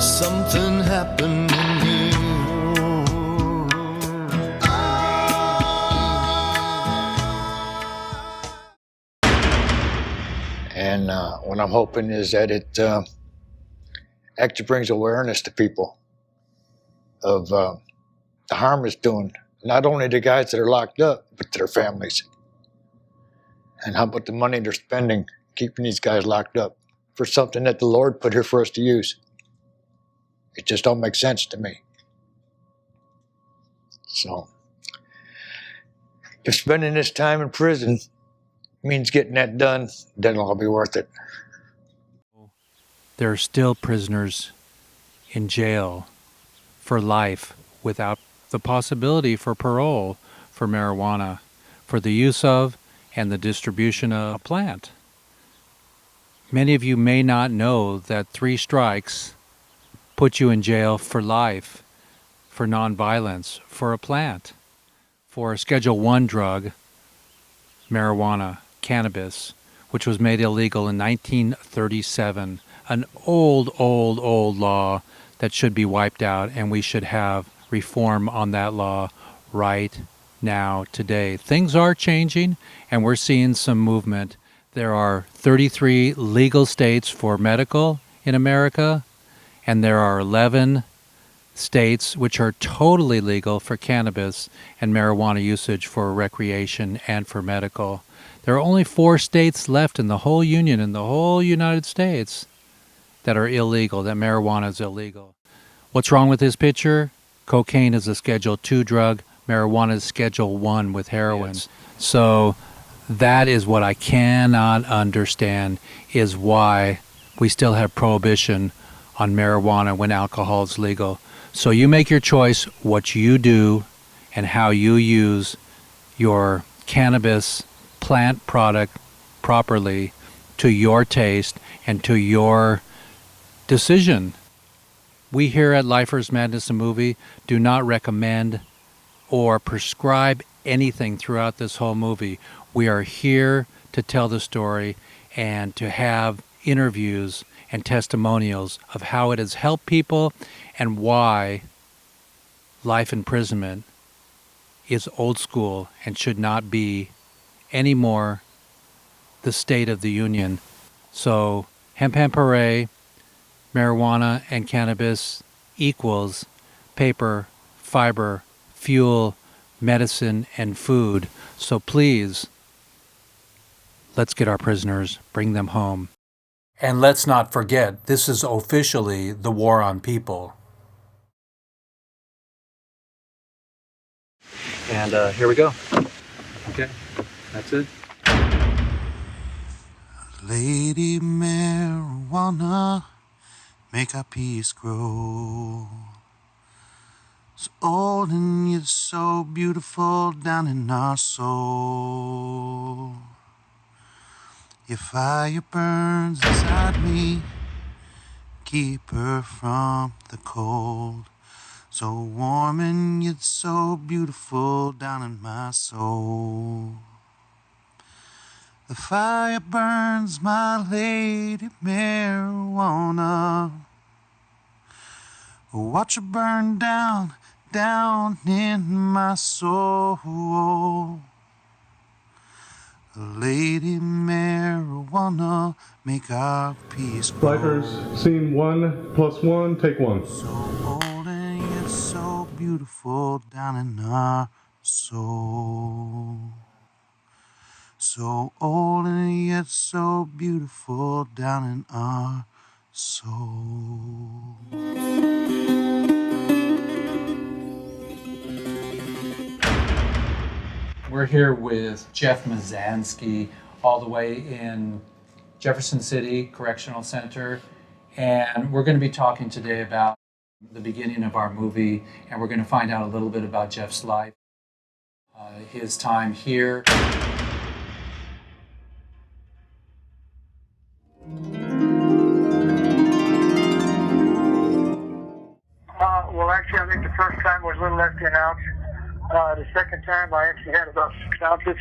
Something happened here. And what I'm hoping is that it actually brings awareness to people of the harm it's doing, not only to guys that are locked up, but to their families. And how about the money they're spending keeping these guys locked up for something that the Lord put here for us to use? It just don't make sense to me. So, if spending this time in prison means getting that done, then it'll all be worth it. There are still prisoners in jail for life without the possibility for parole for marijuana, for the use of and the distribution of a plant. Many of you may not know that 3 strikes put you in jail for life, for nonviolence, for a plant, for a Schedule I drug, marijuana, cannabis, which was made illegal in 1937, an old law that should be wiped out, and we should have reform on that law right now, today. Things are changing, and we're seeing some movement. There are 33 legal states for medical in America, and there are 11 states which are totally legal for cannabis and marijuana usage for recreation and for medical. There are only 4 states left in the whole union, in the whole United States, that are illegal, that marijuana is illegal. What's wrong with this picture? Cocaine is a Schedule II drug. Marijuana is Schedule I with heroin. Yes. So that is what I cannot understand, is why we still have prohibition on marijuana when alcohol is legal. So you make your choice what you do and how you use your cannabis plant product properly to your taste and to your decision. We here at Lifers Madness the Movie do not recommend or prescribe anything throughout this whole movie. We are here to tell the story and to have interviews and testimonials of how it has helped people and why life imprisonment is old school and should not be anymore the state of the union. So hemp hooray, marijuana and cannabis equals paper, fiber, fuel, medicine, and food. So please, let's get our prisoners, bring them home. And let's not forget, this is officially the war on people. And here we go. Okay, that's it. Lady marijuana, make our peace grow. So old and yet so beautiful down in our soul. Your fire burns inside me, keep her from the cold. So warm and yet so beautiful down in my soul. The fire burns, my lady marijuana. Watch her burn down, down in my soul. Lady marijuana, make our peace grow. Lifers, scene 1 + 1, take 1. So old and yet so beautiful down in our soul. So old and yet so beautiful down in our soul. We're here with Jeff Mazansky, all the way in Jefferson City Correctional Center, and we're going to be talking today about The beginning of our movie, and we're going to find out a little bit about Jeff's life, his time here. Well, actually, I think the first time was a little less than an ounce. The second time, I actually had about 6 ounces,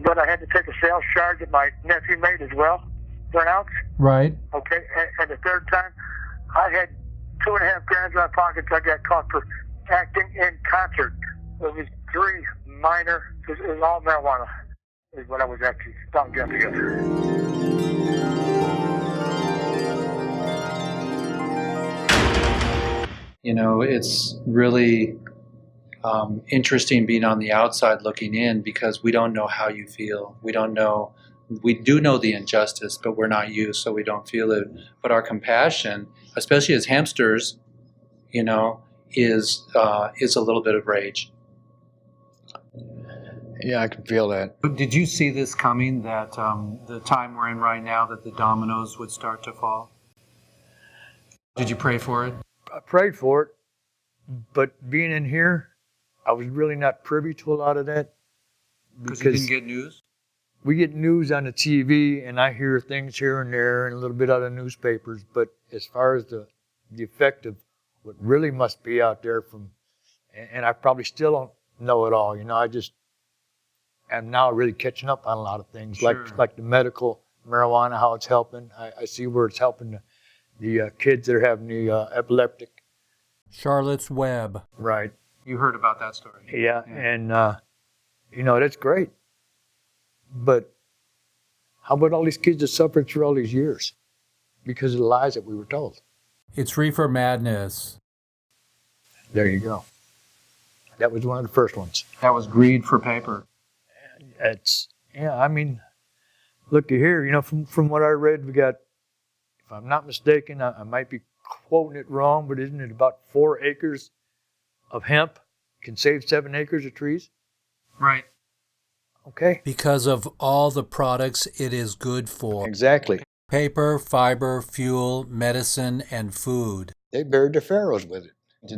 but I had to take a sales charge that my nephew made as well for an ounce. Right. Okay, and the third time, I had 2.5 grams in my pocket. I got caught for acting in concert. It was 3 minor. It was all marijuana. Is what I was actually found guilty of. You know, it's really interesting being on the outside looking in, because we don't know how you feel. We don't know. We do know the injustice, but we're not you, so we don't feel it. But our compassion, especially as hamsters, you know, is a little bit of rage. Yeah, I can feel that. But did you see this coming, that the time we're in right now, that the dominoes would start to fall? Did you pray for it? I prayed for it, but being in here, I was really not privy to a lot of that. Because you didn't get news? We get news on the TV, and I hear things here and there and a little bit out of newspapers, but as far as the effect of what really must be out there from, and I probably still don't know it all, you know, I just am now really catching up on a lot of things, Sure. like the medical marijuana, how it's helping. I see where it's helping the kids that are having the epileptic. Charlotte's Web. Right. You heard about that story. Yeah. And, you know, that's great. But how about all these kids that suffered through all these years because of the lies that we were told? It's Reefer Madness. There you go. That was one of the first ones. That was greed for paper. I mean, look here, you know, from what I read, we got, if I'm not mistaken, I might be quoting it wrong, but isn't it about 4 acres of hemp can save 7 acres of trees? Right. Okay. Because of all the products it is good for. Exactly. Paper, fiber, fuel, medicine, and food. They buried their pharrows with it.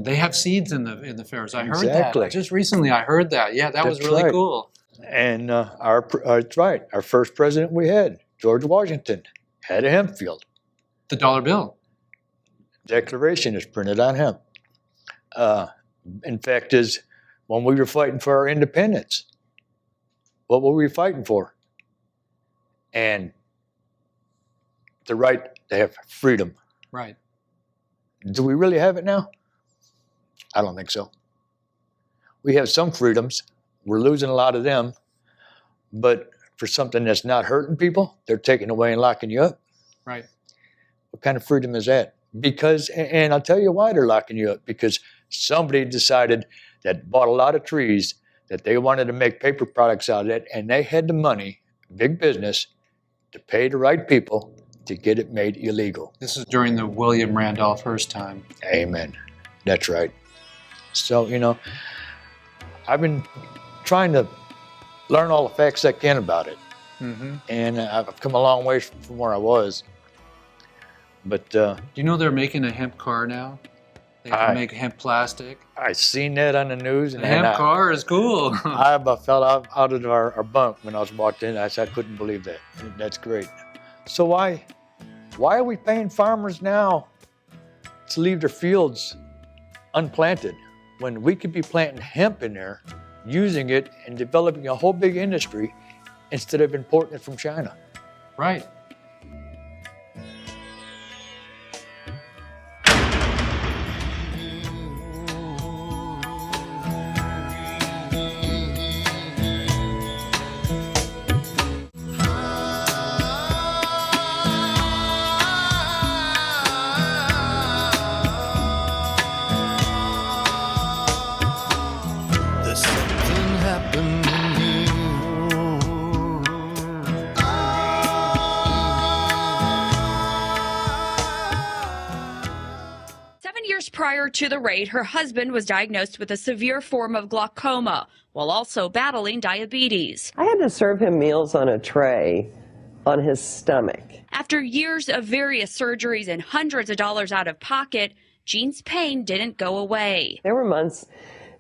They have seeds in the pharaohs. I heard Exactly. that. Just recently I heard that. Yeah, that was That's really right. cool. And that's right. Our first president we had, George Washington, had a hemp field. The dollar bill. Declaration is printed on hemp. In fact, is when we were fighting for our independence, what were we fighting for? And the right to have freedom. Right. Do we really have it now? I don't think so. We have some freedoms. We're losing a lot of them. But for something that's not hurting people, they're taking away and locking you up. Right. What kind of freedom is that? Because, and I'll tell you why they're locking you up, because somebody decided that bought a lot of trees that they wanted to make paper products out of it, and they had the money, big business, to pay the right people to get it made illegal. This is during the William Randolph Hearst time. Amen. That's right. So, you know, I've been trying to learn all the facts I can about it. Mm-hmm. And I've come a long way from where I was. But Do you know they're making a hemp car now? They can make hemp plastic. I seen that on the news. And The hemp car is cool. I about fell out of our bunk when I was walked in. I said I couldn't believe that. That's great. So why are we paying farmers now to leave their fields unplanted when we could be planting hemp in there, using it and developing a whole big industry instead of importing it from China? Right. There's something happening here. 7 years prior to the raid, her husband was diagnosed with a severe form of glaucoma while also battling diabetes. I had to serve him meals on a tray on his stomach. After years of various surgeries and hundreds of dollars out of pocket, Jean's pain didn't go away. There were months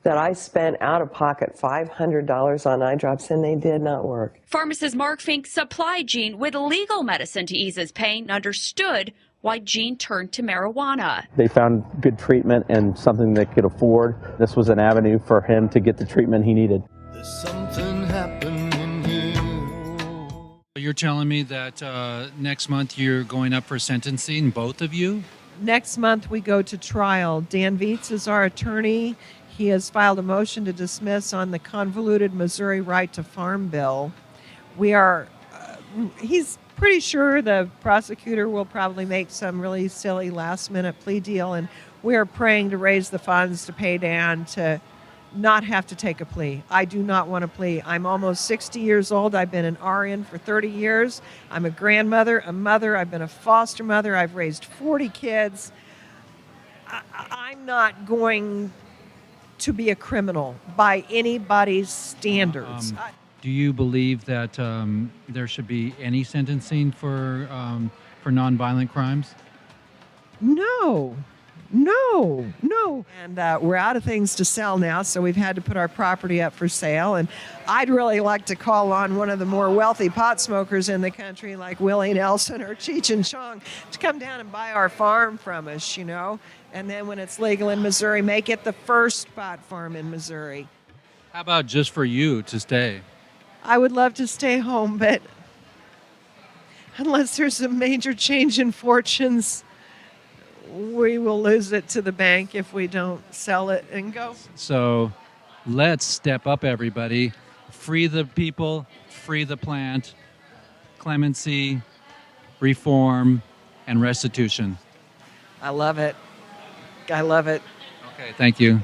that I spent out of pocket $500 on eye drops, and they did not work. Pharmacist Mark Fink supplied Jean with legal medicine to ease his pain and understood why Jean turned to marijuana. They found good treatment and something they could afford. This was an avenue for him to get the treatment he needed. There's something happening here. You're telling me that next month you're going up for sentencing, both of you? Next month we go to trial. Dan Vietz is our attorney. He has filed a motion to dismiss on the convoluted Missouri right to farm bill. He's pretty sure the prosecutor will probably make some really silly last-minute plea deal, and we are praying to raise the funds to pay Dan to not have to take a plea. I do not want a plea. I'm almost 60 years old. I've been an RN for 30 years. I'm a grandmother, a mother. I've been a foster mother. I've raised 40 kids. I'm not going to be a criminal by anybody's standards. Do you believe that there should be any sentencing for nonviolent crimes? No. And we're out of things to sell now, so we've had to put our property up for sale. And I'd really like to call on one of the more wealthy pot smokers in the country, like Willie Nelson or Cheech and Chong, to come down and buy our farm from us, And then when it's legal in Missouri, make it the first pot farm in Missouri. How about just for you to stay? I would love to stay home, but unless there's a major change in fortunes, we will lose it to the bank if we don't sell it and go. So let's step up, everybody. Free the people, free the plant, clemency, reform, and restitution. I love it. Okay, thank you.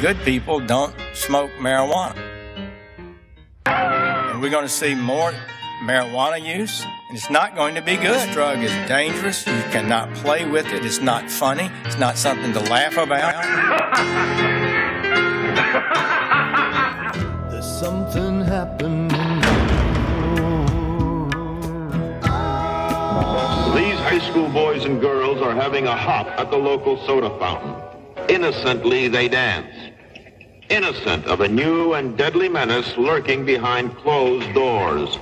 Good people don't smoke marijuana. And we're going to see more marijuana use, and it's not going to be good. This drug is dangerous. You cannot play with it. It's not funny. It's not something to laugh about. There's something happening. These high school boys and girls are having a hop at the local soda fountain. Innocently, they dance. Innocent of a new and deadly menace lurking behind closed doors.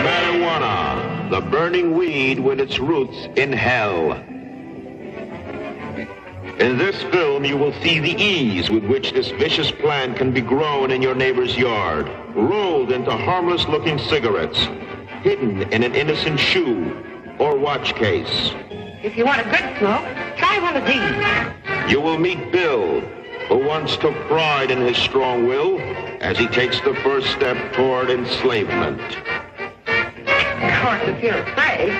Marijuana, the burning weed with its roots in hell. In this film, you will see the ease with which this vicious plant can be grown in your neighbor's yard, rolled into harmless-looking cigarettes, hidden in an innocent shoe or watch case. If you want a good smoke, try one of these. You will meet Bill, who once took pride in his strong will as he takes the first step toward enslavement. Of course, if you're afraid.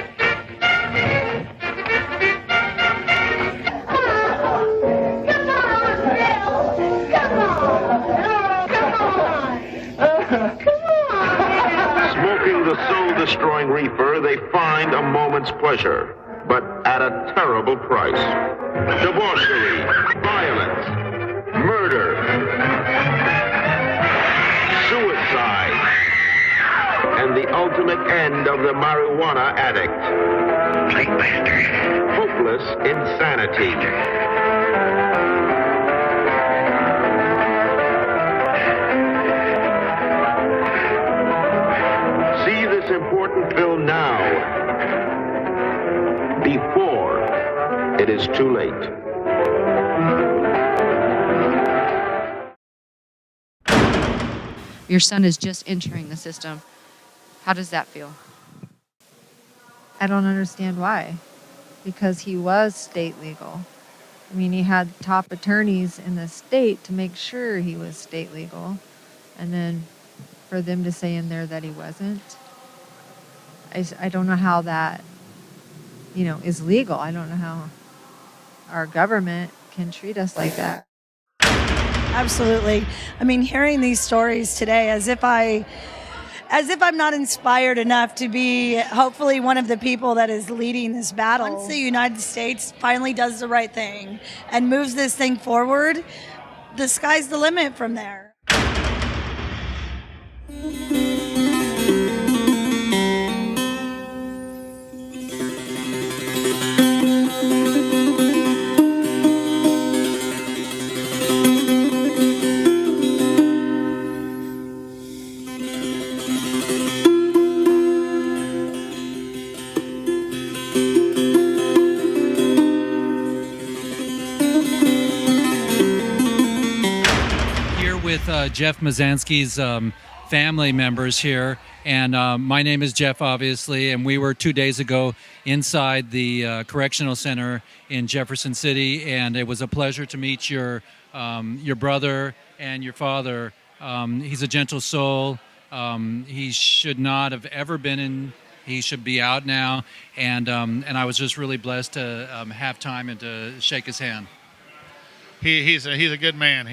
Smoking the soul-destroying reefer, they find a moment's pleasure, but at a terrible price. Debauchery, violence, murder, suicide, and the ultimate end of the marijuana addict. Hopeless insanity. See this important film now, before it is too late. Your son is just entering the system. How does that feel? I don't understand why. Because he was state legal. I mean, he had top attorneys in the state to make sure he was state legal. And then for them to say in there that he wasn't, I don't know how that, is legal. I don't know how our government can treat us like that. Absolutely. I mean, hearing these stories today, as if I'm not inspired enough to be hopefully one of the people that is leading this battle. Once the United States finally does the right thing and moves this thing forward, the sky's the limit from there. with Jeff Mazansky's family members here, and my name is Jeff, obviously, and we were 2 days ago inside the correctional center in Jefferson City, and it was a pleasure to meet your brother and your father. He's a gentle soul. He should not have ever been in. He should be out now, and I was just really blessed to have time and to shake his hand. He's a good man.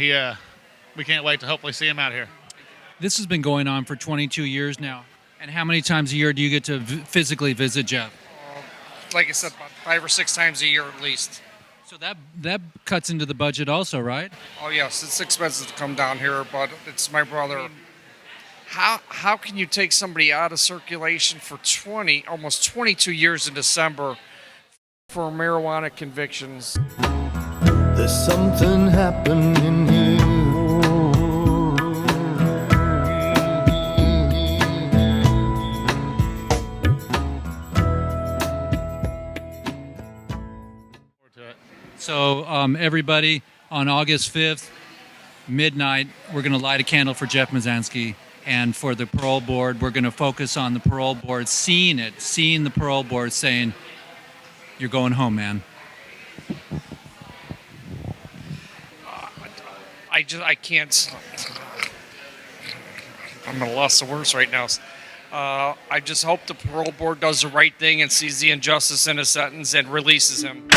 We can't wait to hopefully see him out here. This has been going on for 22 years now. And how many times a year do you get to physically visit Jeff? Like I said, about 5 or 6 times a year at least. So that cuts into the budget also, right? Oh yes, it's expensive to come down here, but it's my brother. How can you take somebody out of circulation for almost 22 years in December for marijuana convictions? There's something happening here. So everybody, on August 5th, midnight, we're going to light a candle for Jeff Mazansky. And for the parole board, we're going to focus on the parole board, seeing the parole board saying, you're going home, man. I can't. I'm at a loss of words right now. I just hope the parole board does the right thing and sees the injustice in his sentence and releases him.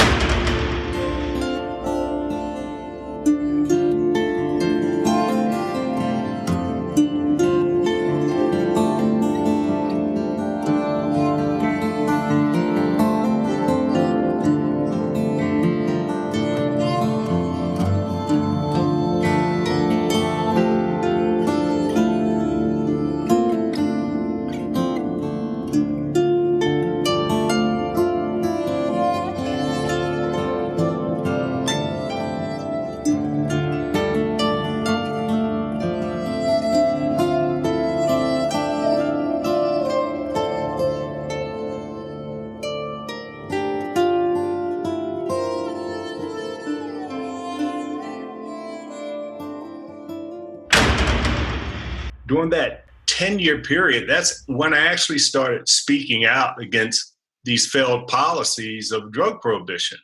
During that 10-year period, that's when I actually started speaking out against these failed policies of drug prohibition.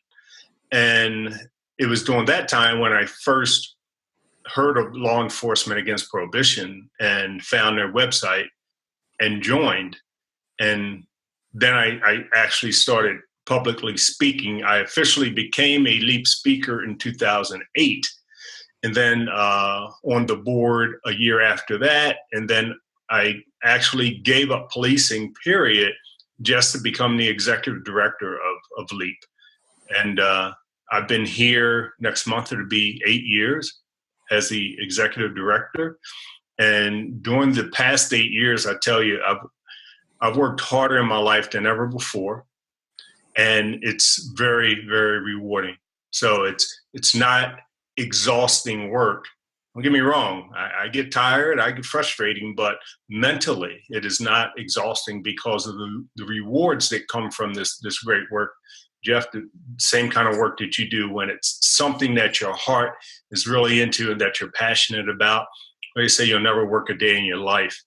And it was during that time when I first heard of Law Enforcement Against Prohibition and found their website and joined. And then I actually started publicly speaking. I officially became a LEAP speaker in 2008. And then on the board a year after that. And then I actually gave up policing, period, just to become the executive director of LEAP. And I've been here next month, it'll be 8 years as the executive director. And during the past 8 years, I tell you, I've worked harder in my life than ever before. And it's very, very rewarding. So it's not exhausting work. Don't get me wrong. I get tired, I get frustrating, but mentally it is not exhausting because of the rewards that come from this great work. Jeff, the same kind of work that you do when it's something that your heart is really into and that you're passionate about. They say you'll never work a day in your life.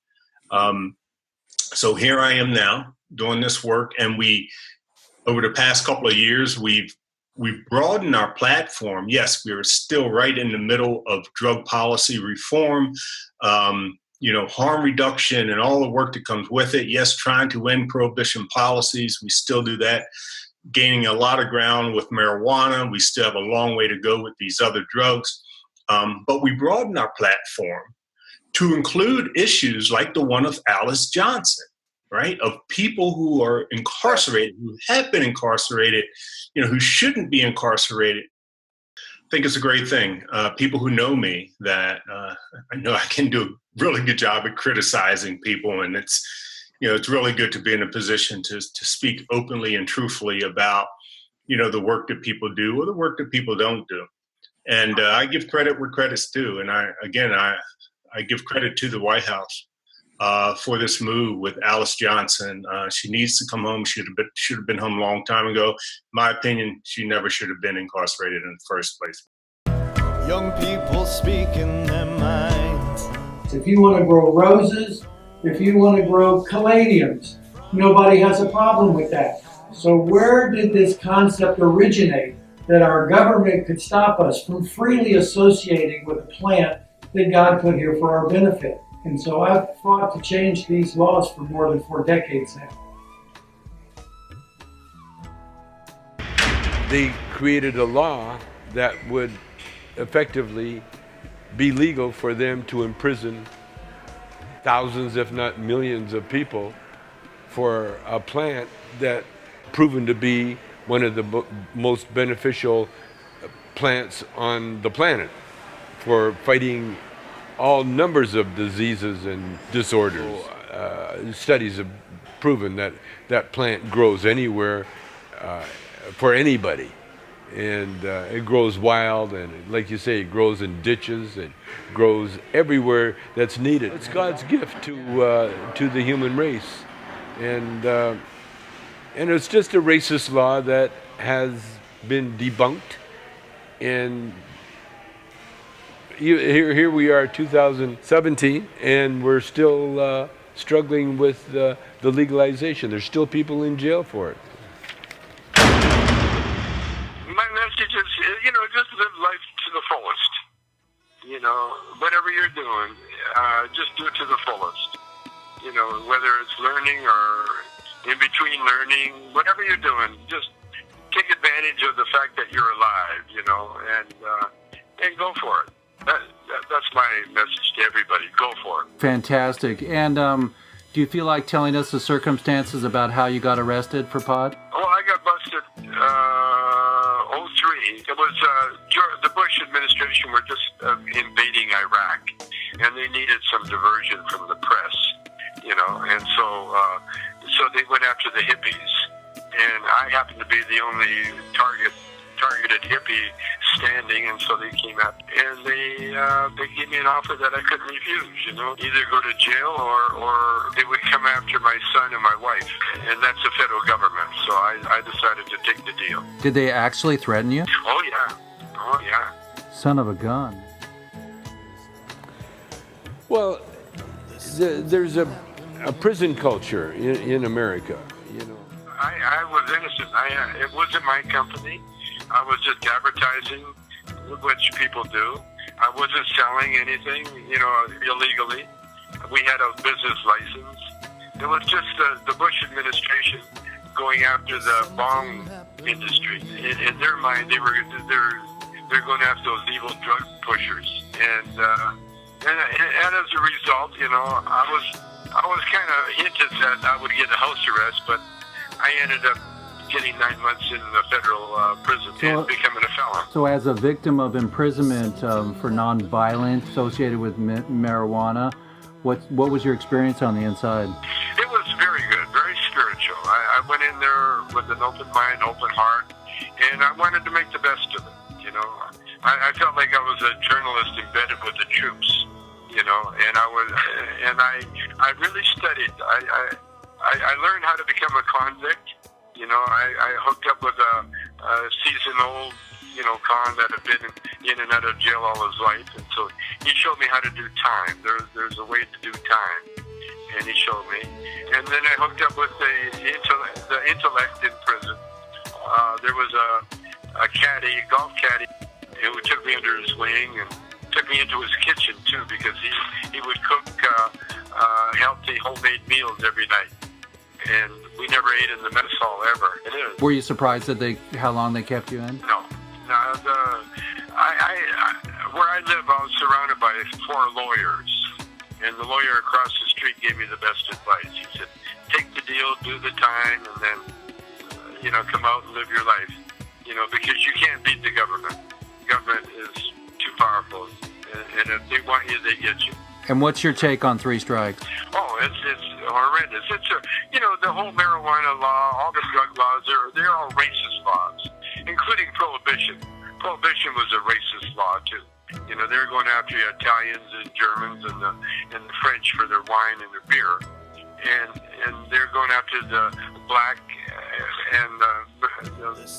So here I am now doing this work, and over the past couple of years, we've broadened our platform. Yes, we are still right in the middle of drug policy reform, harm reduction and all the work that comes with it. Yes, trying to end prohibition policies. We still do that, gaining a lot of ground with marijuana. We still have a long way to go with these other drugs. But we broadened our platform to include issues like the one of Alice Johnson, right? Of people who are incarcerated, who have been incarcerated, who shouldn't be incarcerated. I think it's a great thing. People who know me, that I know I can do a really good job at criticizing people, and it's really good to be in a position to speak openly and truthfully about the work that people do or the work that people don't do. And I give credit where credit's due. And I give credit to the White House for this move with Alice Johnson. She needs to come home. Should have been home a long time ago. In my opinion, she never should have been incarcerated in the first place. Young people speaking their minds. If you want to grow roses, if you want to grow caladiums, nobody has a problem with that. So where did this concept originate that our government could stop us from freely associating with a plant that God put here for our benefit? And so I've fought to change these laws for more than 4 decades now. They created a law that would effectively be legal for them to imprison thousands, if not millions of people for a plant that proven to be one of the most beneficial plants on the planet for fighting all numbers of diseases and disorders. Studies have proven that that plant grows anywhere for anybody. And it grows wild, and like you say, it grows in ditches, it grows everywhere that's needed. It's God's gift to the human race, and it's just a racist law that has been debunked. And here we are, 2017, and we're still struggling with the legalization. There's still people in jail for it. My message is, just live life to the fullest. Whatever you're doing, just do it to the fullest. Whether it's learning or in between learning, whatever you're doing, just take advantage of the fact that you're alive, and go for it. That's my message to everybody. Go for it. Fantastic. And do you feel like telling us the circumstances about how you got arrested for pot? Well, I got busted 03. It was the Bush administration were just invading Iraq, and they needed some diversion from the press, and so they went after the hippies, and I happened to be the only targeted hippie standing, and so they came out and they gave me an offer that I couldn't refuse, either go to jail or they would come after my son and my wife, and that's the federal government, so I decided to take the deal. Did they actually threaten you? Oh yeah. Son of a gun. Well, there's a prison culture in America, I was innocent. It wasn't my company. I was just advertising, which people do. I wasn't selling anything, illegally. We had a business license. It was just the Bush administration going after the bong industry. In their mind, they're going after those evil drug pushers, and as a result, I was kind of hinted that I would get a house arrest, but I ended up getting 9 months in the federal prison and becoming a felon. So as a victim of imprisonment for nonviolence associated with marijuana, what was your experience on the inside? It was very good, very spiritual. I went in there with an open mind, open heart, and I wanted to make the best of it. I felt like I was a journalist embedded with the troops, and I really studied. I learned how to become a convict. I hooked up with a seasoned old, con that had been in and out of jail all his life, and so he showed me how to do time. There's a way to do time, and he showed me. And then I hooked up with the intellect in prison. There was a caddy, golf caddy, who took me under his wing and took me into his kitchen too, because he would cook healthy homemade meals every night. And we never ate in the mess hall ever. Were you surprised that how long they kept you in? No. Where I live, I was surrounded by 4 lawyers, and the lawyer across the street gave me the best advice. He said, "Take the deal, do the time, and then, come out and live your life, because you can't beat the government. The government is too powerful, and if they want you, they get you." And what's your take on 3 strikes? Oh, it's horrendous. It's the whole marijuana law, all the drug laws, they're all racist laws, including prohibition. Prohibition was a racist law too. They're going after the Italians and Germans and the French for their wine and their beer, and they're going after the black and the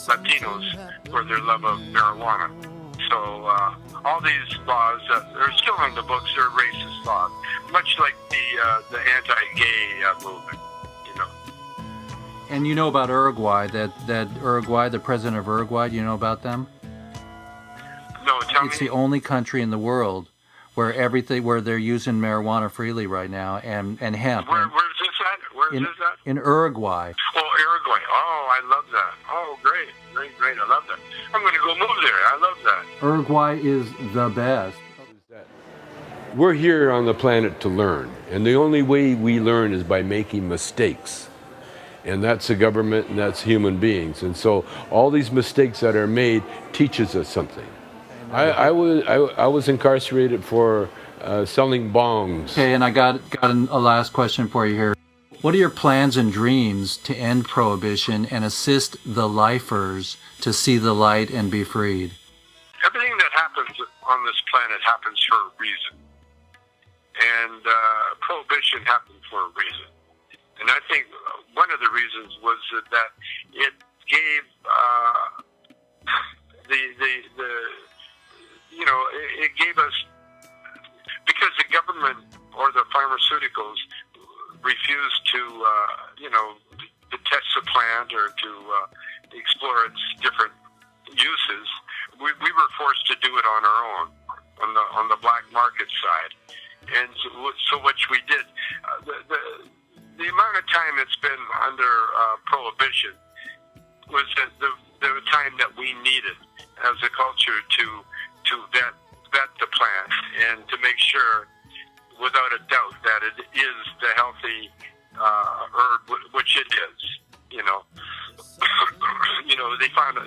Latinos for their love of marijuana. So all these laws that are still on the books are racist laws, much like the anti-gay movement. And you know about Uruguay, that Uruguay, the president of Uruguay, do you know about them? No, tell me. It's the only country in the world where they're using marijuana freely right now, and hemp. Where's this at? Where's this at? In Uruguay. Oh, Uruguay. Oh, I love that. Oh, great. I love that. I'm going to go move there. I love that. Uruguay is the best. We're here on the planet to learn, and the only way we learn is by making mistakes. And that's the government, and that's human beings. And so all these mistakes that are made teaches us something. I was incarcerated for selling bongs. Okay, and I got a last question for you here. What are your plans and dreams to end prohibition and assist the lifers to see the light and be freed? Everything that happens on this planet happens for a reason. And prohibition happened for a reason. And I think one of the reasons was that it gave it gave us, because the government or the pharmaceuticals refused to test the plant or to explore its different uses. We were forced to do it on our own on the black market side, and so which we did. The amount of time it's been under prohibition was the time that we needed as a culture to vet the plant and to make sure, without a doubt, that it is the healthy herb, which it is.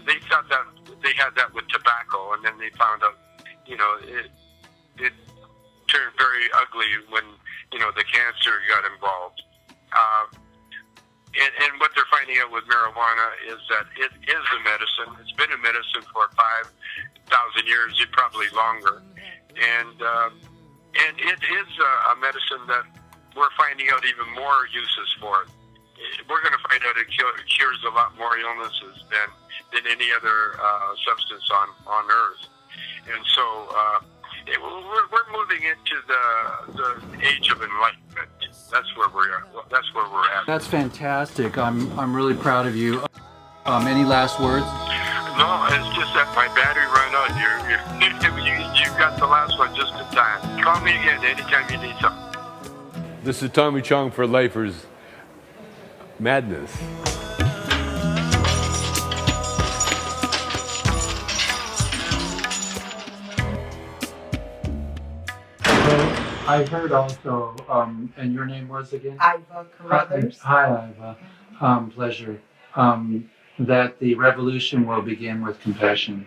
They thought that they had that with tobacco, and then they found out, it turned very ugly when the cancer got involved. And what they're finding out with marijuana is that it is a medicine. It's been a medicine for 5,000 years, probably longer, and it is a medicine that we're finding out even more uses for it. We're going to find out it cures a lot more illnesses than any other substance on Earth, and so we're moving into the age of enlightenment. That's where we're at. That's fantastic. I'm really proud of you. Any last words? No, it's just that my battery ran out. You got the last one just in time. Call me again anytime you need something. This is Tommy Chong for LIFERS Madness. I heard also, and your name was again? Iva Carruthers. Hi, Iva. Pleasure. That the revolution will begin with compassion.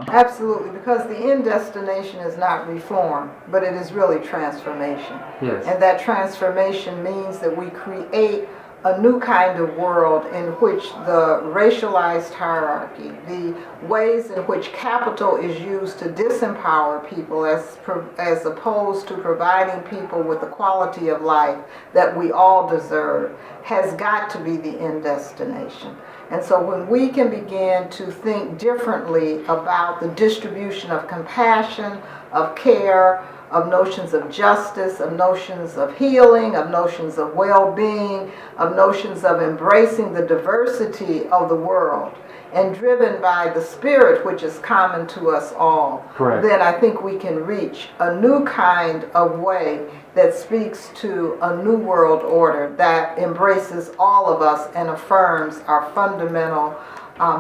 Absolutely, because the end destination is not reform, but it is really transformation. Yes. And that transformation means that we create a new kind of world in which the racialized hierarchy, the ways in which capital is used to disempower people as opposed to providing people with the quality of life that we all deserve, has got to be the end destination. And so when we can begin to think differently about the distribution of compassion, of care, of notions of justice, of notions of healing, of notions of well-being, of notions of embracing the diversity of the world, and driven by the spirit which is common to us all, correct, then I think we can reach a new kind of way that speaks to a new world order that embraces all of us and affirms our fundamental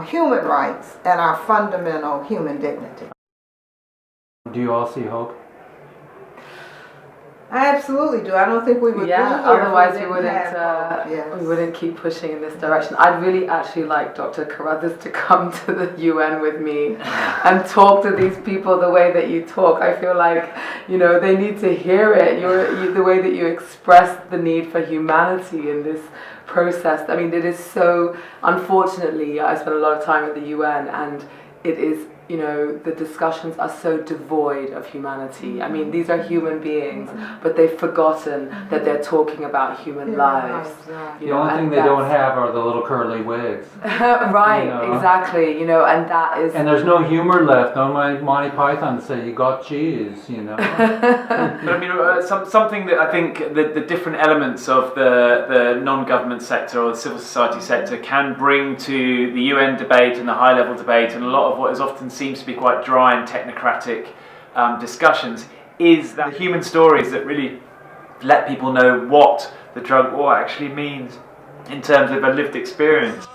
human rights and our fundamental human dignity. Do you all see hope? I absolutely do. I don't think we would be here otherwise we wouldn't keep pushing in this direction. I'd really actually like Dr. Carruthers to come to the UN with me and talk to these people the way that you talk. I feel like, they need to hear it. The way that you express the need for humanity in this process. I mean, it is so, unfortunately, I spent a lot of time at the UN, and it is you know, the discussions are so devoid of humanity. I mean, these are human beings, but they've forgotten that they're talking about human lives. The only thing they don't have are the little curly wigs. Right, you know? exactly, you know, and that is... And there's no humor left. No Monty Python to say, you got cheese, you know. But I mean, something that I think the different elements of the non-government sector or the civil society sector can bring to the UN debate and the high-level debate, and a lot of what is often seems to be quite dry and technocratic discussions, is the human stories that really let people know what the drug war actually means in terms of a lived experience.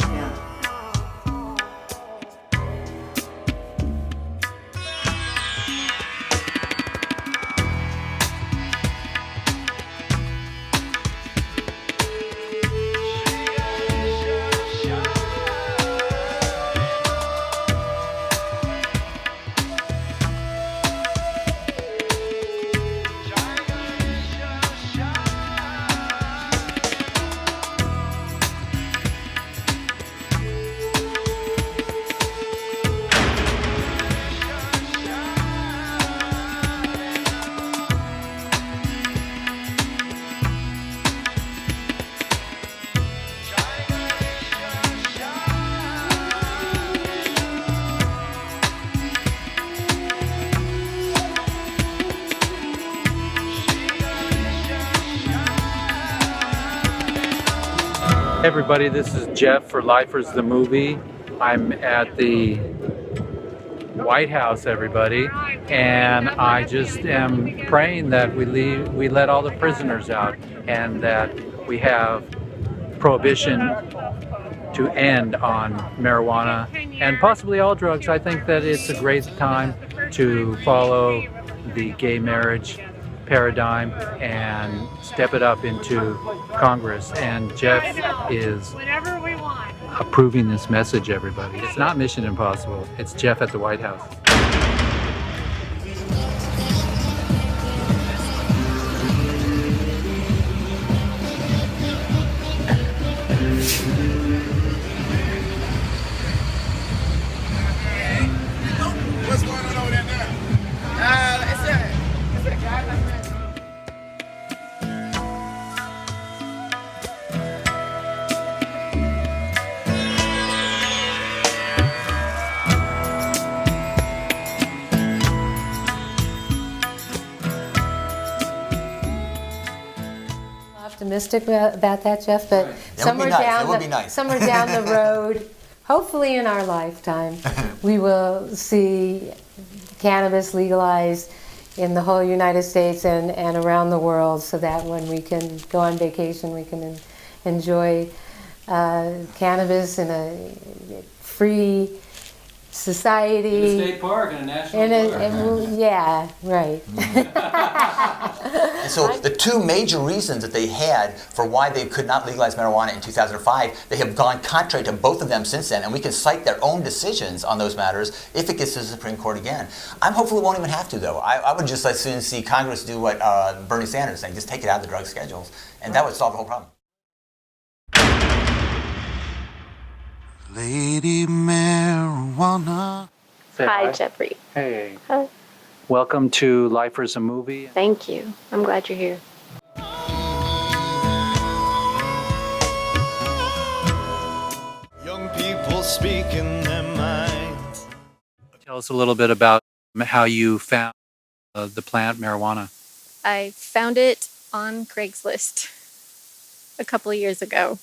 Hey everybody, this is Jeff for LIFERS the movie. I'm at the White House, everybody, and I just am praying that we let all the prisoners out and that we have prohibition to end on marijuana and possibly all drugs. I think that it's a great time to follow the gay marriage paradigm and step it up into Congress. And Jeff is approving this message, everybody. It's not Mission Impossible. It's Jeff at the White House. What's going on over there now? It's a guy like that. Optimistic about that, Jeff, but somewhere down the road, hopefully in our lifetime, we will see cannabis legalized in the whole United States and around the world, so that when we can go on vacation, we can enjoy cannabis in a free society. In a state park, in a national park. Yeah, right. And so the two major reasons that they had for why they could not legalize marijuana in 2005, they have gone contrary to both of them since then, and we can cite their own decisions on those matters if it gets to the Supreme Court again. I'm hopeful it won't even have to, though. I would just as soon see Congress do what Bernie Sanders is saying, just take it out of the drug schedules, and that would solve the whole problem. Lady Marijuana. Hi, Jeffrey. Hey. Hi. Welcome to LIFERS a movie. Thank you. I'm glad you're here. Young people speaking their minds. Tell us a little bit about how you found the plant marijuana. I found it on Craigslist a couple of years ago.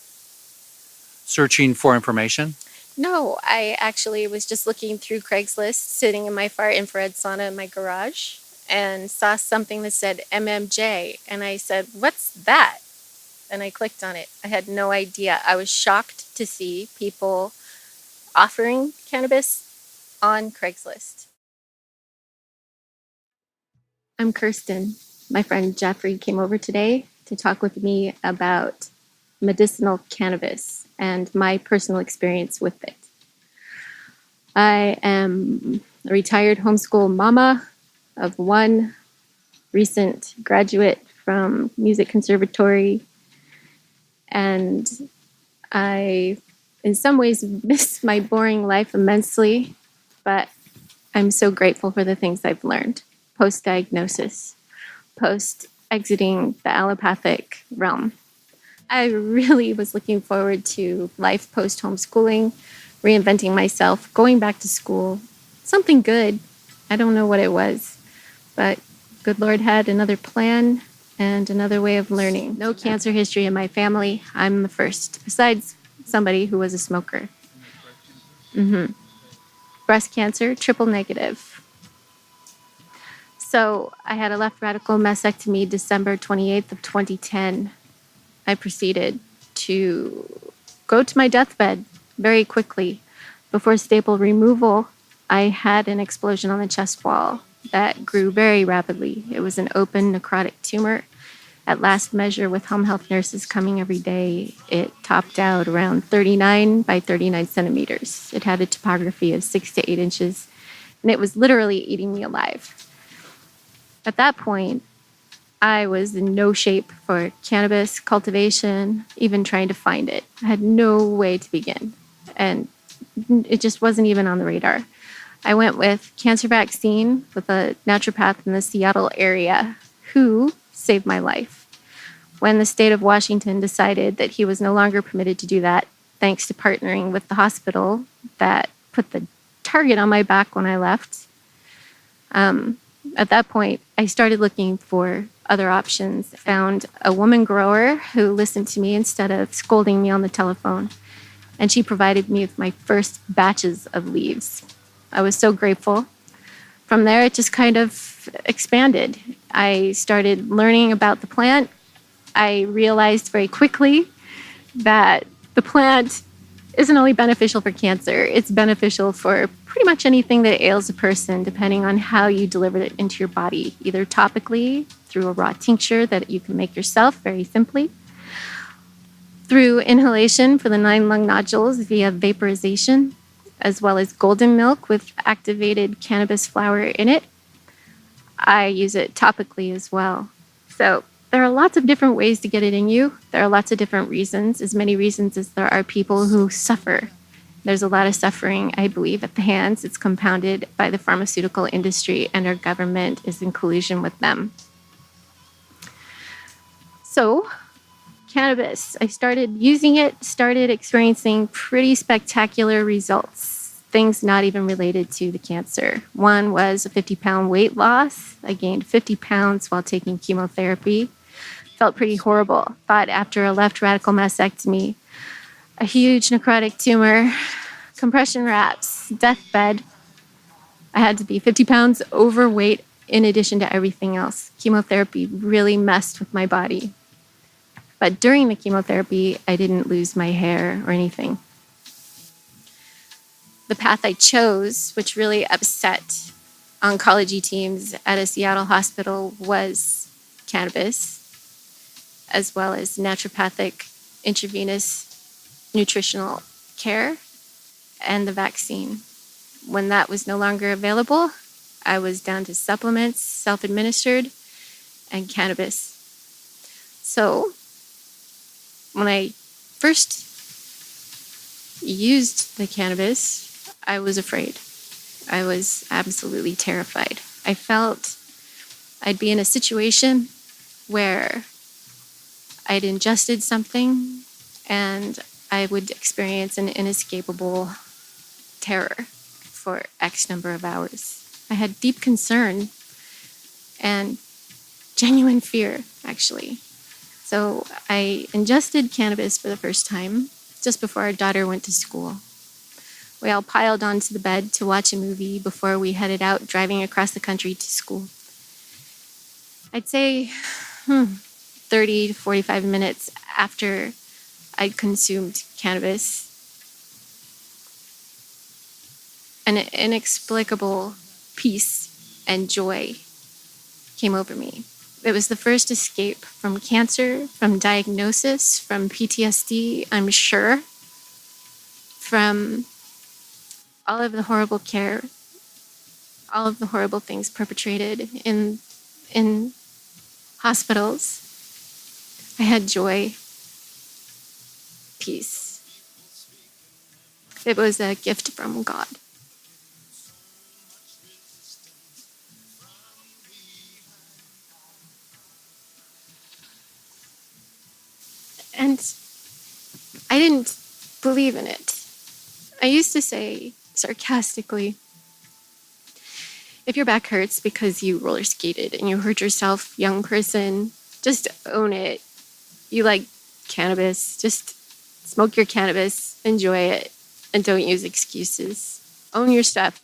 Searching for information? No, I actually was just looking through Craigslist, sitting in my far infrared sauna in my garage, and saw something that said MMJ, and I said, "What's that?" And I clicked on it. I had no idea. I was shocked to see people offering cannabis on Craigslist. I'm Kirsten. My friend Jeffrey came over today to talk with me about medicinal cannabis and my personal experience with it. I am a retired homeschool mama of one, recent graduate from music conservatory, and I in some ways miss my boring life immensely, but I'm so grateful for the things I've learned post-diagnosis, post-exiting the allopathic realm. I really was looking forward to life post-homeschooling, reinventing myself, going back to school, something good. I don't know what it was, but good Lord had another plan and another way of learning. No cancer history in my family. I'm the first, besides somebody who was a smoker. Breast cancer, triple negative. So I had a left radical mastectomy December 28th of 2010. I proceeded to go to my deathbed very quickly. Before staple removal, I had an explosion on the chest wall that grew very rapidly. It was an open necrotic tumor. At last measure, with home health nurses coming every day, it topped out around 39 by 39 centimeters. It had a topography of 6 to 8 inches, and it was literally eating me alive. At that point, I was in no shape for cannabis cultivation, even trying to find it. I had no way to begin, and it just wasn't even on the radar. I went with cancer vaccine with a naturopath in the Seattle area who saved my life. When the state of Washington decided that he was no longer permitted to do that, thanks to partnering with the hospital that put the target on my back when I left, at that point, I started looking for other options. Found a woman grower who listened to me instead of scolding me on the telephone, and she provided me with my first batches of leaves. I was so grateful. From there, it just kind of expanded. I started learning about the plant. I realized very quickly that the plant isn't only beneficial for cancer, it's beneficial for pretty much anything that ails a person, depending on how you deliver it into your body, either topically, through a raw tincture that you can make yourself very simply, through inhalation for the 9 lung nodules via vaporization, as well as golden milk with activated cannabis flower in it. I use it topically as well. So there are lots of different ways to get it in you. There are lots of different reasons, as many reasons as there are people who suffer. There's a lot of suffering, I believe, at the hands. It's compounded by the pharmaceutical industry, and our government is in collusion with them. So, cannabis, I started using it, started experiencing pretty spectacular results, things not even related to the cancer. One was a 50-pound weight loss. I gained 50 pounds while taking chemotherapy. Felt pretty horrible. Thought after a left radical mastectomy, a huge necrotic tumor, compression wraps, deathbed, I had to be 50 pounds overweight in addition to everything else. Chemotherapy really messed with my body. But during the chemotherapy, I didn't lose my hair or anything. The path I chose, which really upset oncology teams at a Seattle hospital, was cannabis, as well as naturopathic intravenous nutritional care and the vaccine. When that was no longer available, I was down to supplements, self-administered, and cannabis. So when I first used the cannabis, I was afraid. I was absolutely terrified. I felt I'd be in a situation where I'd ingested something and I would experience an inescapable terror for X number of hours. I had deep concern and genuine fear, actually. So I ingested cannabis for the first time just before our daughter went to school. We all piled onto the bed to watch a movie before we headed out driving across the country to school. I'd say 30 to 45 minutes after I'd consumed cannabis, an inexplicable peace and joy came over me. It was the first escape from cancer, from diagnosis, from PTSD, I'm sure, from all of the horrible care, all of the horrible things perpetrated in hospitals. I had joy, peace. It was a gift from God. And I didn't believe in it. I used to say sarcastically, if your back hurts because you roller skated and you hurt yourself, young person, just own it. You like cannabis, just smoke your cannabis, enjoy it, and don't use excuses. Own your stuff.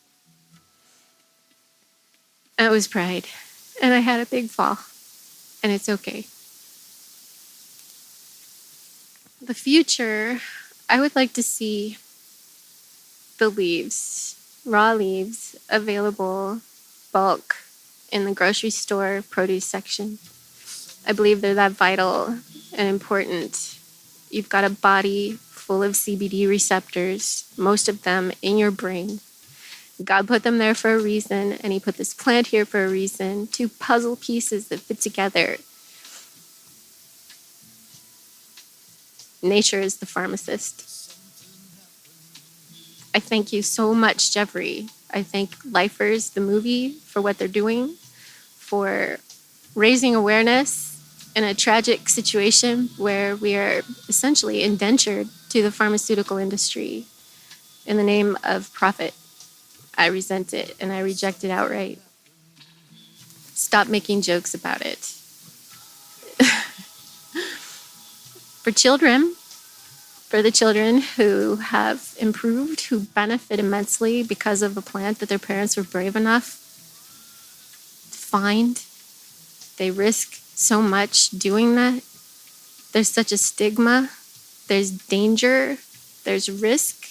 That was pride. And I had a big fall. And it's okay. The future, I would like to see the leaves, raw leaves, available bulk in the grocery store produce section. I believe they're that vital and important. You've got a body full of CBD receptors, most of them in your brain. God put them there for a reason, and he put this plant here for a reason, two puzzle pieces that fit together. Nature is the pharmacist. I thank you so much, Jeffrey. I thank Lifers, the movie, for what they're doing, for raising awareness in a tragic situation where we are essentially indentured to the pharmaceutical industry in the name of profit. I resent it and I reject it outright. Stop making jokes about it. For children, for the children who have improved, who benefit immensely because of a plant that their parents were brave enough to find, they risk so much doing that. There's such a stigma. There's danger. There's risk.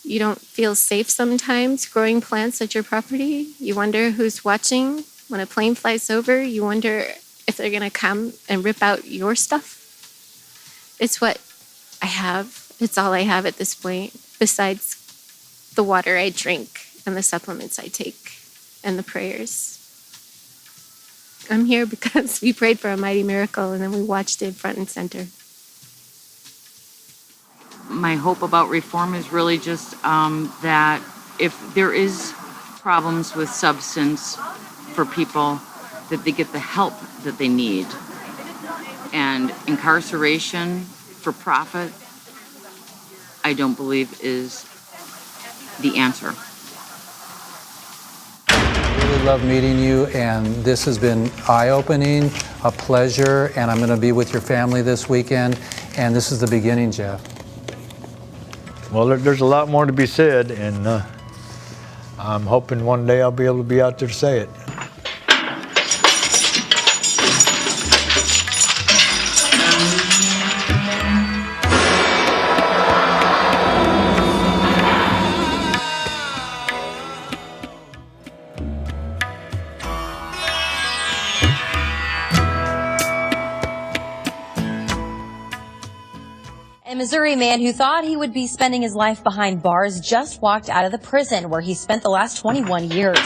You don't feel safe sometimes growing plants at your property. You wonder who's watching. When a plane flies over, you wonder if they're going to come and rip out your stuff. It's what I have. It's all I have at this point, besides the water I drink and the supplements I take and the prayers. I'm here because we prayed for a mighty miracle and then we watched it front and center. My hope about reform is really just that if there is problems with substance for people, that they get the help that they need. And incarceration for profit, I don't believe is the answer. I really love meeting you, and this has been eye-opening, a pleasure, and I'm going to be with your family this weekend, and this is the beginning, Jeff. Well, there's a lot more to be said, and I'm hoping one day I'll be able to be out there to say it. A Missouri man who thought he would be spending his life behind bars just walked out of the prison where he spent the last 21 years.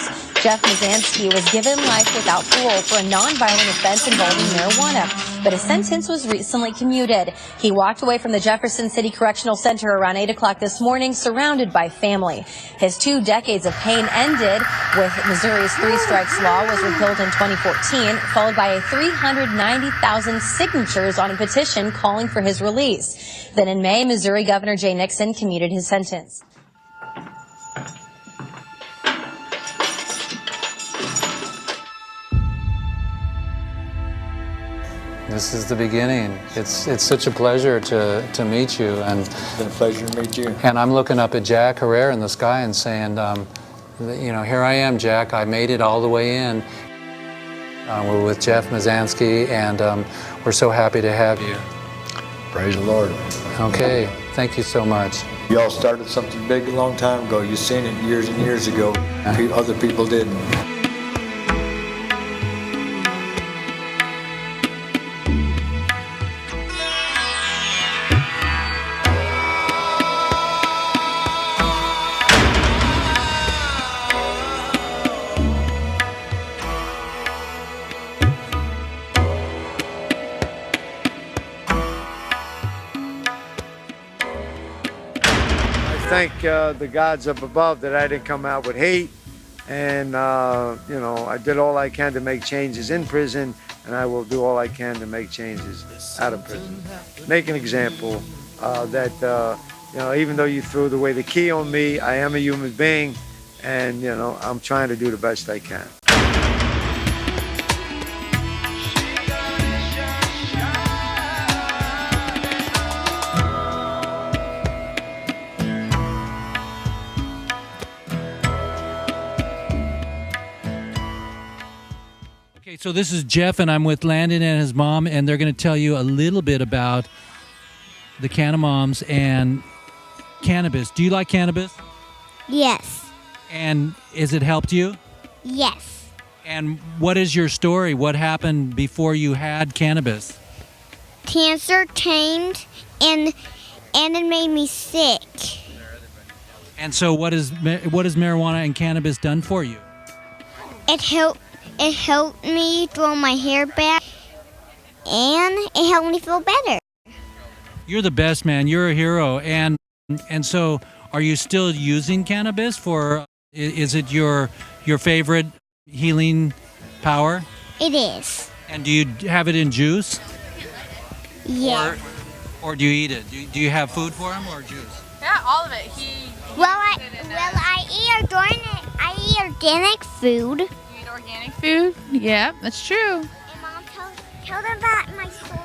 Jeff Mazansky was given life without parole for a nonviolent offense involving marijuana, but his sentence was recently commuted. He walked away from the Jefferson City Correctional Center around 8 o'clock this morning, surrounded by family. His 2 decades of pain ended with Missouri's 3 strikes law was repealed in 2014, followed by a 390,000 signatures on a petition calling for his release. Then in May, Missouri Governor Jay Nixon commuted his sentence. This is the beginning. It's such a pleasure to meet you, and It's been a pleasure to meet you. And I'm looking up at Jack Herrera in the sky and saying, you know, here I am, Jack. I made it all the way in. We're with Jeff Mazansky, and we're so happy to have you. Praise the Lord. Okay, thank you so much. Y'all started something big a long time ago. You've seen it years and years ago. Other people didn't. Thank the gods up above that I didn't come out with hate And, you know, I did all I can to make changes in prison, and I will do all I can to make changes out of prison. Make an example that, you know, even though you threw away the key on me, I am a human being, and, you know, I'm trying to do the best I can. Okay, so this is Jeff, and I'm with Landon and his mom, and they're going to tell you a little bit about the Cannamoms and cannabis. Do you like cannabis? Yes. And has it helped you? Yes. And what is your story? What happened before you had cannabis? Cancer came and it made me sick. And so what has marijuana and cannabis done for you? It helped me grow my hair back, and it helped me feel better. You're the best, man. You're a hero. And so are you still using cannabis for, is it your favorite healing power? It is. And do you have it in juice? Yeah. Or do you eat it? Do you have food for him or juice? Yeah, all of it. I eat organic food. You eat organic food? Yeah, that's true. And Mom, tell them about my story.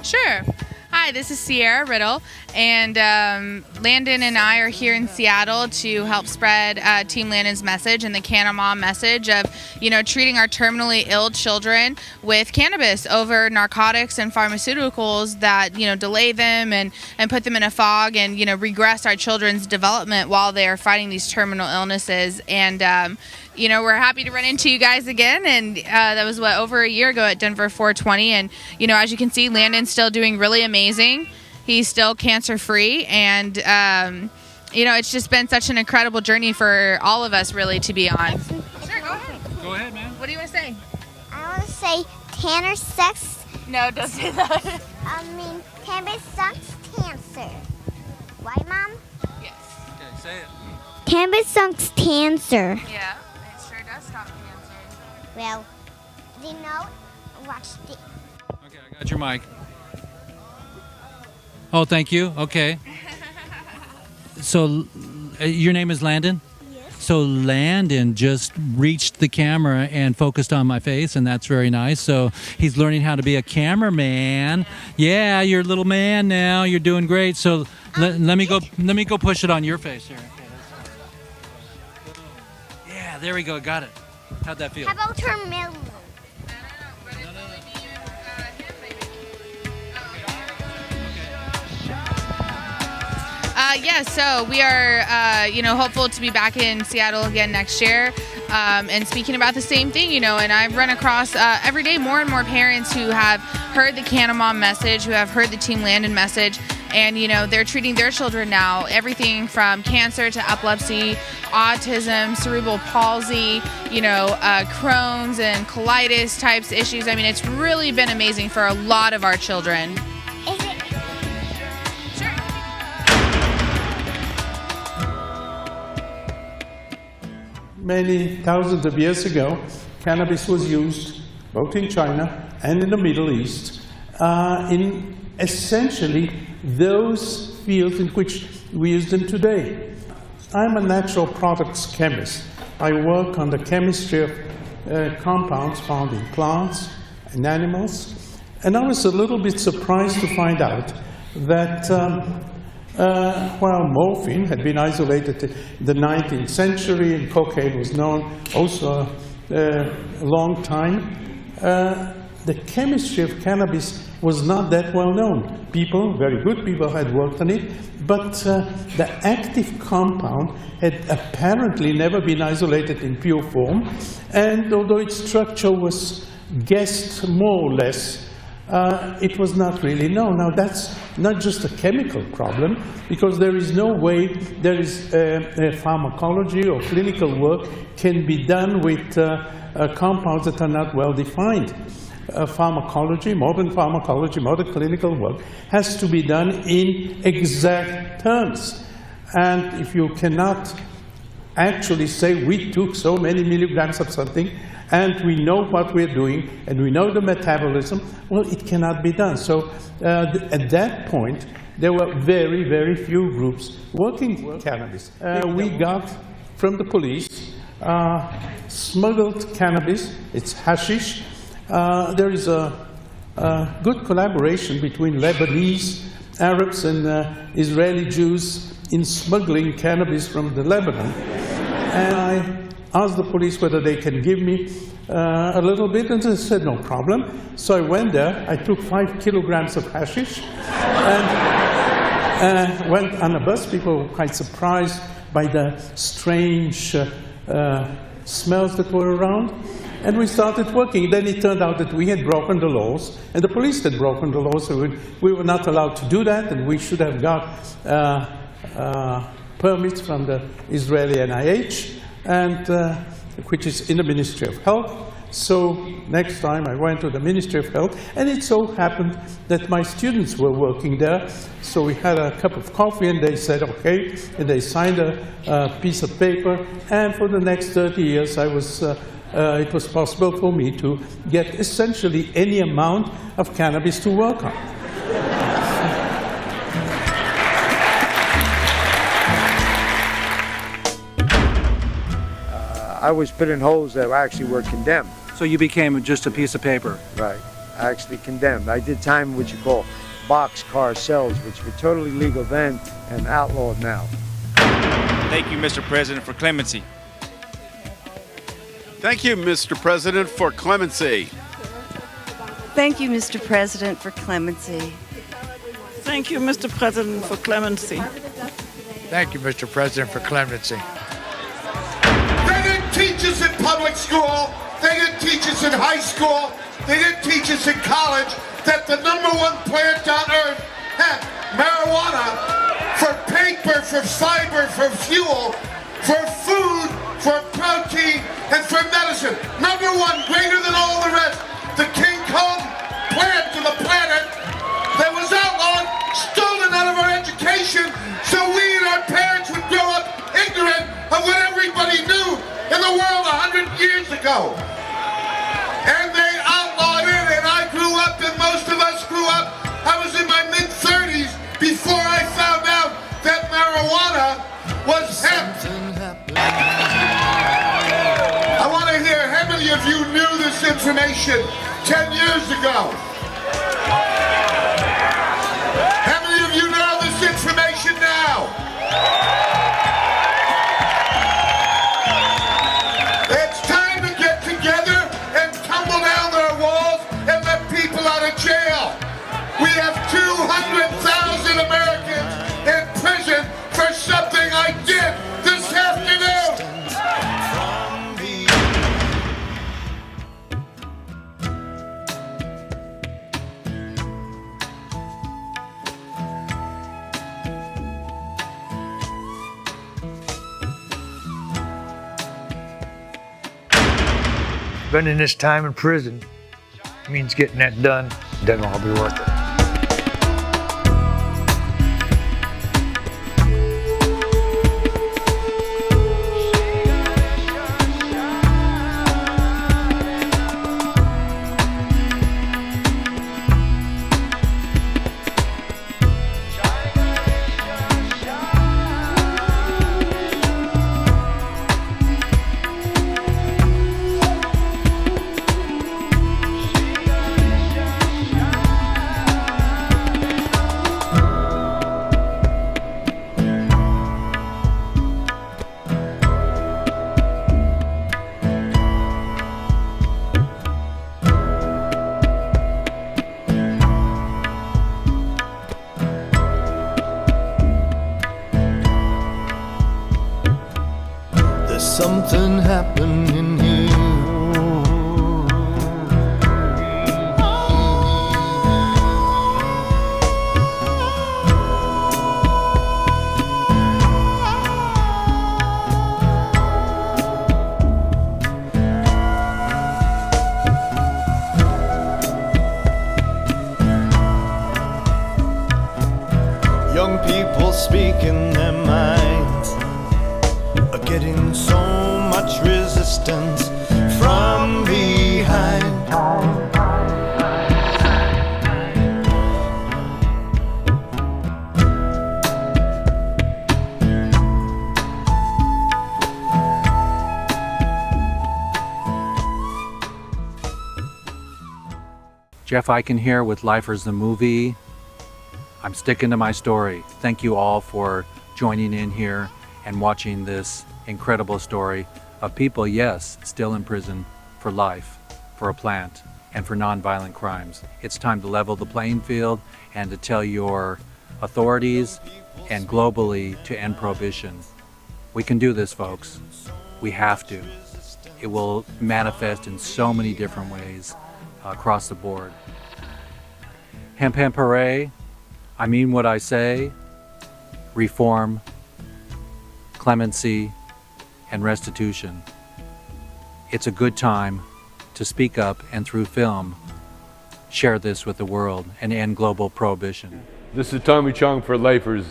Sure. Hi, this is Sierra Riddle, and Landon and I are here in Seattle to help spread Team Landon's message and the Cannamom message of, you know, treating our terminally ill children with cannabis over narcotics and pharmaceuticals that, you know, delay them and put them in a fog and, you know, regress our children's development while they are fighting these terminal illnesses. And you know, we're happy to run into you guys again, and that was over a year ago at Denver 420, and you know, as you can see, Landon's still doing really amazing. He's still cancer free, and you know, it's just been such an incredible journey for all of us, really, to be on. Sure, go ahead. Go ahead, man. What do you want to say? I want to say Tanner sucks. No, don't say that. Cannabis sucks cancer. Right, Mom? Yes. Okay, say it. Cannabis sucks cancer. Yeah. Sure does stop cancer. Well, do you know? Watch it. Okay, I got your mic. Oh, thank you. Okay. So, your name is Landon? Yes. So, Landon just reached the camera and focused on my face, and that's very nice. So, he's learning how to be a cameraman. Yeah, you're a little man now. You're doing great. So, let me go push it on your face here. Yeah, there we go. Got it. How'd that feel? How about her melon? Yeah, so we are, you know, hopeful to be back in Seattle again next year, and speaking about the same thing, you know, and I've run across every day more and more parents who have heard the Cannamom message, who have heard the Team Landon message, and, you know, they're treating their children now, everything from cancer to epilepsy, autism, cerebral palsy, you know, Crohn's and colitis types issues. I mean, it's really been amazing for a lot of our children. Many thousands of years ago, cannabis was used both in China and in the Middle East in essentially those fields in which we use them today. I'm a natural products chemist. I work on the chemistry of compounds found in plants and animals, and I was a little bit surprised to find out that while morphine had been isolated in the 19th century and cocaine was known also a long time, the chemistry of cannabis was not that well known. People, very good people, had worked on it, but the active compound had apparently never been isolated in pure form, and although its structure was guessed more or less, it was not really known. Now that's not just a chemical problem, because there is no way there is pharmacology or clinical work can be done with compounds that are not well defined. Pharmacology, modern clinical work has to be done in exact terms. And if you cannot actually say we took so many milligrams of something and we know what we're doing and we know the metabolism. Well, it cannot be done. So at that point, there were very, very few groups working with cannabis. We got from the police smuggled cannabis. It's hashish. There is a good collaboration between Lebanese, Arabs, and Israeli Jews in smuggling cannabis from the Lebanon. And I asked the police whether they can give me a little bit, and they said no problem. So I went there. I took 5 kilograms of hashish and went on a bus. People were quite surprised by the strange smells that were around. And we started working. Then it turned out that we had broken the laws, and the police had broken the laws, so we were not allowed to do that, and we should have got permits from the Israeli NIH, and which is in the Ministry of Health. So next time I went to the Ministry of Health, and it so happened that my students were working there. So we had a cup of coffee, and they said, okay, and they signed a piece of paper, and for the next 30 years it was possible for me to get essentially any amount of cannabis to work on. I was put in holes that actually were condemned. So you became just a piece of paper? Right. Actually condemned. I did time in what you call boxcar cells, which were totally legal then and outlawed now. Thank you, Mr. President, for clemency. Thank you, Mr. President, for clemency. Thank you, Mr. President, for clemency. Thank you, Mr. President, for clemency. Thank you, Mr. President, for clemency. They didn't teach us in public school. They didn't teach us in high school. They didn't teach us in college that the #1 plant on earth had marijuana for paper, for fiber, for fuel, for food, for protein, and for medicine. #1, greater than all the rest. The King Kong plant of the planet that was outlawed, stolen out of our education, so we and our parents would grow up ignorant of what everybody knew in the world 100 years ago. And they outlawed it, and I grew up, and most of us grew up. I was in my mid-30s before I found out that marijuana was hemp. I want to hear how many of you knew this information 10 years ago? How many of you know this information now? It's time to get together and tumble down their walls and let people out of jail. We have 200,000 Americans in prison for something I did this afternoon. Spending this time in prison means getting that done. Then I'll be worth it. Something happening here. Young people speaking their minds are getting resistance from behind. Jeff Eichen here with Lifers the Movie. I'm sticking to my story. Thank you all for joining in here and watching this incredible story of people, yes, still in prison for life, for a plant, and for nonviolent crimes. It's time to level the playing field and to tell your authorities and globally to end prohibition. We can do this, folks. We have to. It will manifest in so many different ways across the board. Hemp hemp hooray, I mean what I say. Reform, clemency, and restitution. It's a good time to speak up and through film, share this with the world and end global prohibition. This is Tommy Chong for LIFERS.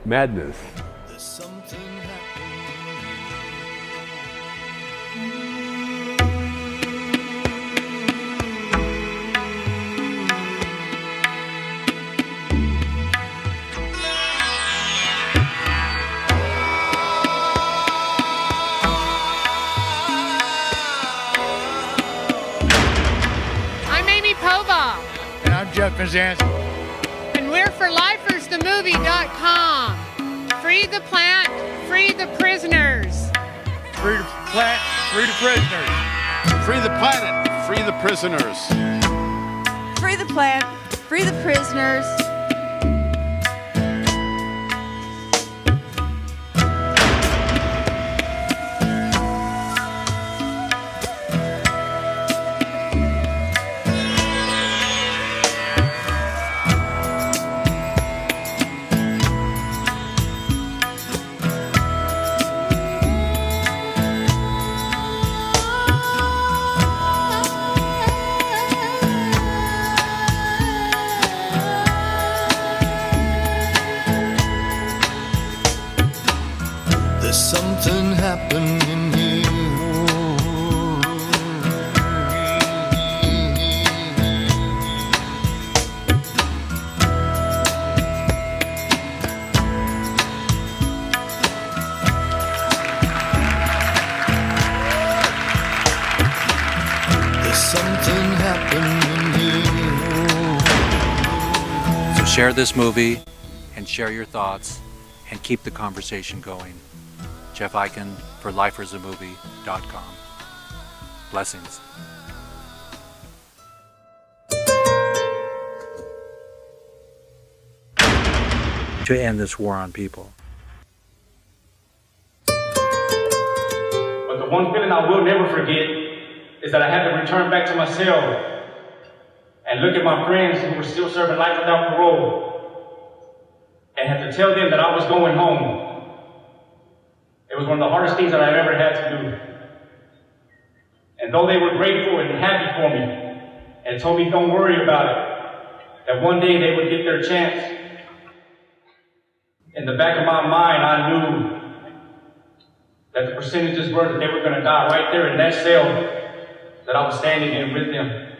Madness. And I'm Jeff Mazansky. And we're for LIFERSTheMovie.com. Free the plant, free the prisoners. Free the plant, free the prisoners. Free the planet, free the prisoners. Free the plant, free the prisoners. There's something happening here. There's something happening here. So share this movie and share your thoughts and keep the conversation going. Jeff Eichen for LIFERSTheMovie.com. Blessings. To end this war on people. But the one feeling I will never forget is that I had to return back to my cell and look at my friends who were still serving life without parole and had to tell them that I was going home. It was one of the hardest things that I've ever had to do. And though they were grateful and happy for me and told me don't worry about it, that one day they would get their chance, in the back of my mind I knew that the percentages were that they were going to die right there in that cell that I was standing in with them.